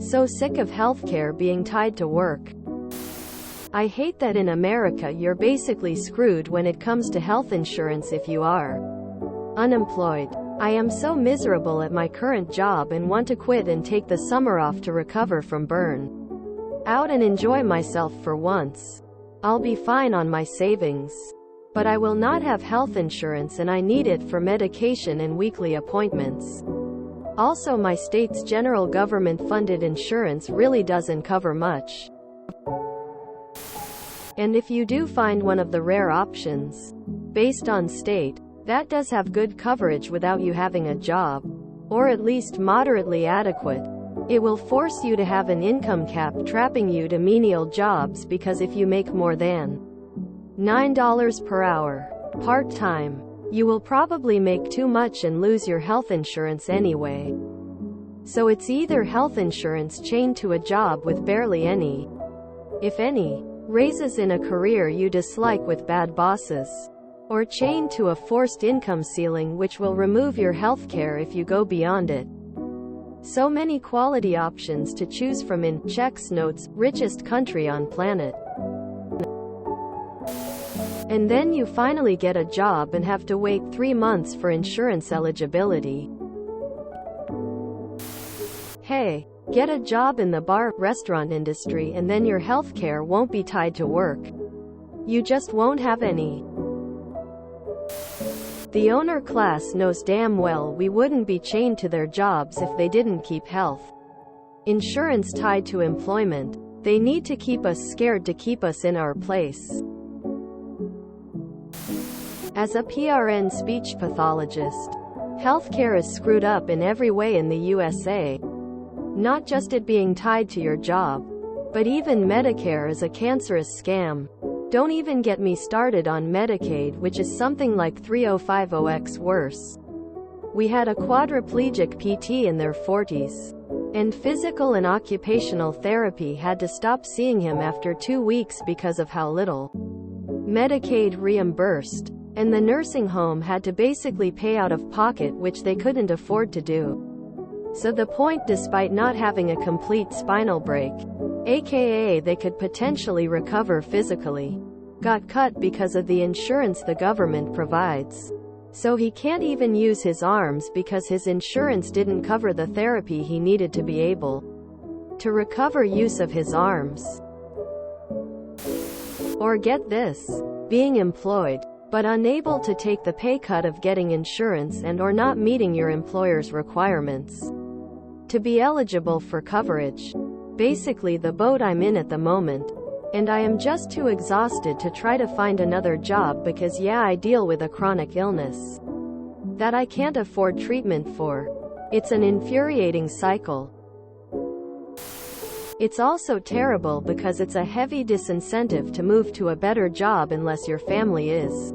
So sick of healthcare being tied to work. I hate that in America you're basically screwed when it comes to health insurance if you are unemployed. I am so miserable at my current job and want to quit and take the summer off to recover from burn out and enjoy myself for once. I'll be fine on my savings, but I will not have health insurance and I need it for medication and weekly appointments. Also, my state's general government-funded insurance really doesn't cover much. And if you do find one of the rare options, based on state, that does have good coverage without you having a job, or at least moderately adequate, it will force you to have an income cap trapping you to menial jobs because if you make more than $9 per hour, part-time, you will probably make too much and lose your health insurance anyway. So it's either health insurance chained to a job with barely any, if any, raises in a career you dislike with bad bosses, or chained to a forced income ceiling which will remove your health care if you go beyond it. So many quality options to choose from in Czech's notes, richest country on planet. And then you finally get a job and have to wait 3 months for insurance eligibility. Hey, get a job in the bar, restaurant industry and then your health care won't be tied to work. You just won't have any. The owner class knows damn well we wouldn't be chained to their jobs if they didn't keep health insurance tied to employment. They need to keep us scared to keep us in our place. As a PRN speech pathologist, healthcare is screwed up in every way in the USA. Not just it being tied to your job, but even Medicare is a cancerous scam. Don't even get me started on Medicaid, which is something like 3050x worse. We had a quadriplegic PT in their 40s, and physical and occupational therapy had to stop seeing him after 2 weeks because of how little Medicaid reimbursed, and the nursing home had to basically pay out of pocket, which they couldn't afford to do. So the point, despite not having a complete spinal break, aka they could potentially recover physically, got cut because of the insurance the government provides. So he can't even use his arms because his insurance didn't cover the therapy he needed to be able to recover use of his arms. Or get this, being employed, but unable to take the pay cut of getting insurance and or not meeting your employer's requirements to be eligible for coverage. Basically the boat I'm in at the moment. And I am just too exhausted to try to find another job because yeah, I deal with a chronic illness that I can't afford treatment for. It's an infuriating cycle. It's also terrible because it's a heavy disincentive to move to a better job unless your family is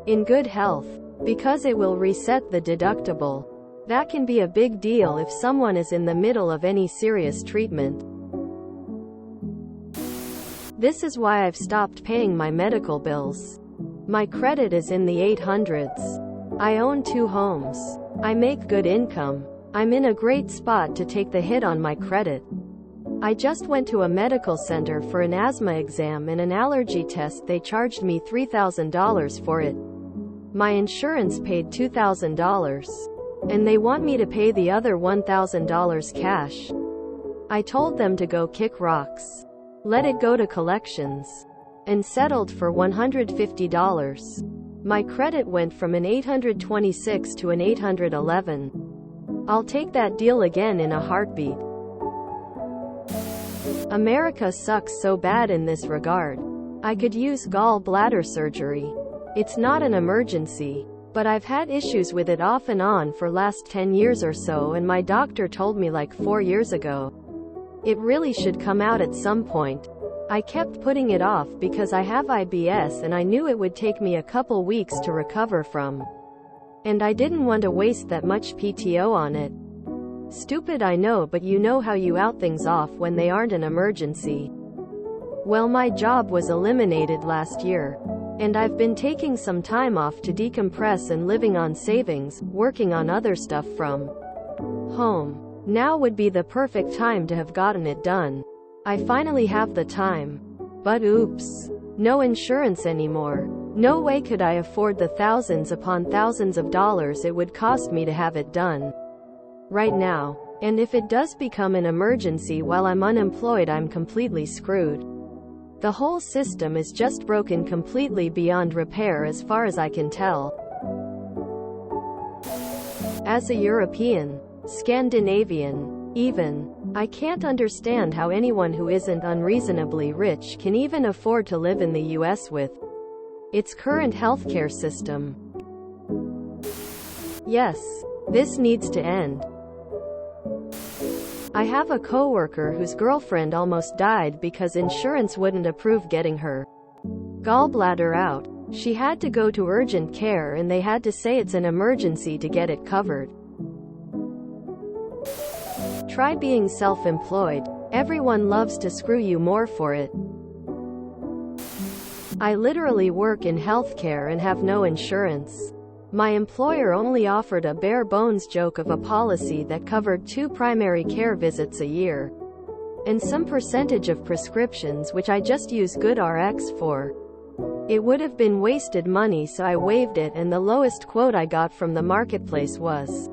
in good health, because it will reset the deductible. That can be a big deal if someone is in the middle of any serious treatment. This is why I've stopped paying my medical bills. My credit is in the 800s. I own 2 homes. I make good income. I'm in a great spot to take the hit on my credit. I just went to a medical center for an asthma exam and an allergy test. They charged me $3,000 for it. My insurance paid $2,000. And they want me to pay the other $1,000 cash. I told them to go kick rocks. Let it go to collections. And settled for $150. My credit went from an 826 to an 811. I'll take that deal again in a heartbeat. America sucks so bad in this regard. I could use gallbladder surgery. It's not an emergency, but I've had issues with it off and on for last 10 years or so, and my doctor told me like 4 years ago it really should come out at some point. I kept putting it off because I have IBS and I knew it would take me a couple weeks to recover from. And I didn't want to waste that much PTO on it. Stupid, I know, but you know how you out things off when they aren't an emergency. Well, my job was eliminated last year. And I've been taking some time off to decompress and living on savings, working on other stuff from home. Now would be the perfect time to have gotten it done. I finally have the time. But oops. No insurance anymore. No way could I afford the thousands upon thousands of dollars it would cost me to have it done right now. And if it does become an emergency while I'm unemployed, I'm completely screwed. The whole system is just broken completely beyond repair as far as I can tell. As a European, Scandinavian, even, I can't understand how anyone who isn't unreasonably rich can even afford to live in the US with its current healthcare system. Yes, this needs to end. I have a coworker whose girlfriend almost died because insurance wouldn't approve getting her gallbladder out. She had to go to urgent care and they had to say it's an emergency to get it covered. Try being self-employed. Everyone loves to screw you more for it. I literally work in healthcare and have no insurance. My employer only offered a bare-bones joke of a policy that covered 2 primary care visits a year. And some percentage of prescriptions which I just use GoodRx for. It would have been wasted money, so I waived it, and the lowest quote I got from the marketplace was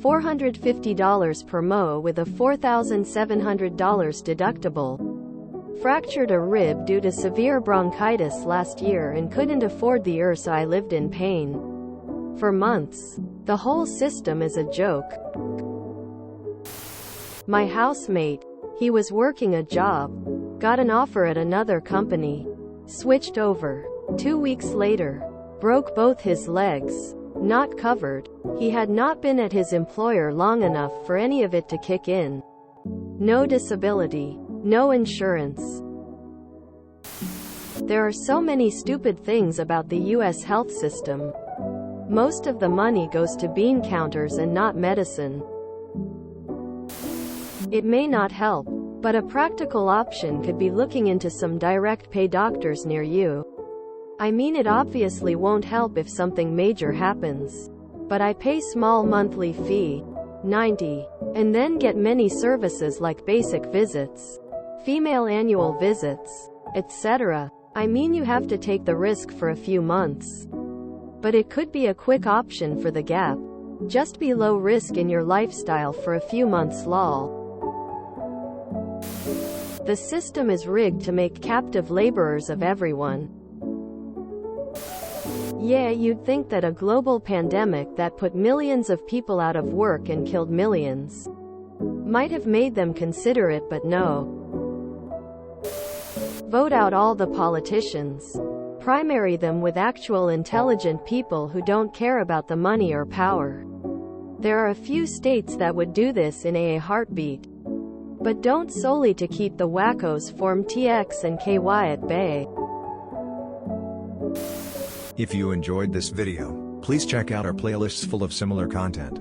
$450 per mo with a $4,700 deductible. Fractured a rib due to severe bronchitis last year and couldn't afford the so I lived in pain for months. The whole system is a joke. My housemate, he was working a job, got an offer at another company, switched over. 2 weeks later, broke both his legs. Not covered. He had not been at his employer long enough for any of it to kick in. No disability, no insurance. There are so many stupid things about the US health system. Most of the money goes to bean counters and not medicine. It may not help, but a practical option could be looking into some direct pay doctors near you. I mean, it obviously won't help if something major happens. But I pay small monthly fee, $90, and then get many services like basic visits, female annual visits, etc. I mean, you have to take the risk for a few months. But it could be a quick option for the gap. Just be low risk in your lifestyle for a few months lol. The system is rigged to make captive laborers of everyone. Yeah, you'd think that a global pandemic that put millions of people out of work and killed millions might have made them consider it, but no. Vote out all the politicians. Primary them with actual intelligent people who don't care about the money or power. There are a few states that would do this in a heartbeat. But don't solely to keep the wackos form TX and KY at bay. If you enjoyed this video, please check out our playlists full of similar content.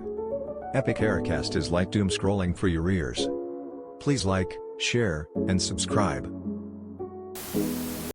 Epic Aircast is like doom scrolling for your ears. Please like, share, and subscribe.